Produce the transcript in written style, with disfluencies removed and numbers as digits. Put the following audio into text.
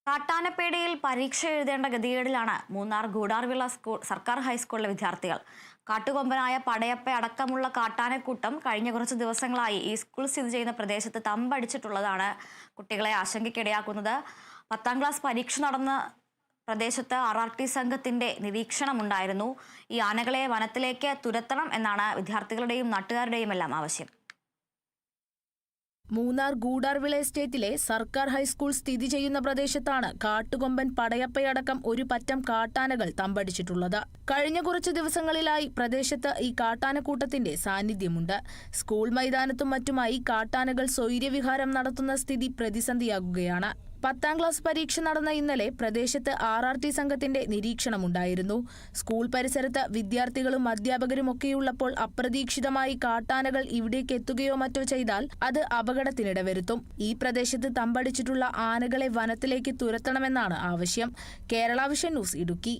കാട്ടാനപ്പേടയിൽ പരീക്ഷ എഴുതേണ്ട ഗതികേടിലാണ് മൂന്നാർ ഗൂഡാർവിള സ്കൂൾ സർക്കാർ ഹൈസ്കൂളിലെ വിദ്യാർത്ഥികൾ. കാട്ടുകൊമ്പനായ പടയപ്പ അടക്കമുള്ള കാട്ടാനക്കൂട്ടം കഴിഞ്ഞ കുറച്ച് ദിവസങ്ങളായി ഈ സ്കൂൾ സ്ഥിതി ചെയ്യുന്ന പ്രദേശത്ത് തമ്പടിച്ചിട്ടുള്ളതാണ് കുട്ടികളെ ആശങ്കയ്ക്കിടയാക്കുന്നത്. 10ാം ക്ലാസ് പരീക്ഷ നടന്ന പ്രദേശത്ത് RRT സംഘത്തിന്റെ നിരീക്ഷണമുണ്ടായിരുന്നു. ഈ ആനകളെ വനത്തിലേക്ക് തുരത്തണം എന്നാണ് വിദ്യാർത്ഥികളുടെയും നാട്ടുകാരുടെയും എല്ലാം ആവശ്യം. മൂന്നാർ ഗൂഡാർവിള എസ്റ്റേറ്റിലെ സർക്കാർ ഹൈസ്കൂൾ സ്ഥിതി ചെയ്യുന്ന പ്രദേശത്താണ് കാട്ടുകൊമ്പൻ പടയപ്പയടക്കം ഒരു പറ്റം കാട്ടാനകൾ തമ്പടിച്ചിട്ടുള്ളത്. കഴിഞ്ഞ കുറച്ചു ദിവസങ്ങളിലായി പ്രദേശത്ത് ഈ കാട്ടാനക്കൂട്ടത്തിന്റെ സാന്നിധ്യമുണ്ട്. സ്കൂൾ മൈതാനത്തും മറ്റുമായി കാട്ടാനകൾ സ്വൈര്യവിഹാരം നടത്തുന്ന സ്ഥിതി പ്രതിസന്ധിയാകുകയാണ്. 10ാം ക്ലാസ് പരീക്ഷ നടന്ന ഇന്നലെ പ്രദേശത്ത് RRT സംഘത്തിന്റെ നിരീക്ഷണമുണ്ടായിരുന്നു. സ്കൂൾ പരിസരത്ത് വിദ്യാർത്ഥികളും അധ്യാപകരുമൊക്കെയുള്ളപ്പോൾ അപ്രതീക്ഷിതമായി കാട്ടാനകൾ ഇവിടേക്ക് എത്തുകയോ മറ്റോ ചെയ്താൽ അത് അപകടത്തിനിടവരുത്തും. ഈ പ്രദേശത്ത് തമ്പടിച്ചിട്ടുള്ള ആനകളെ വനത്തിലേക്ക് തുരത്തണമെന്നാണ് ആവശ്യം. Kerala vision news, Idukki.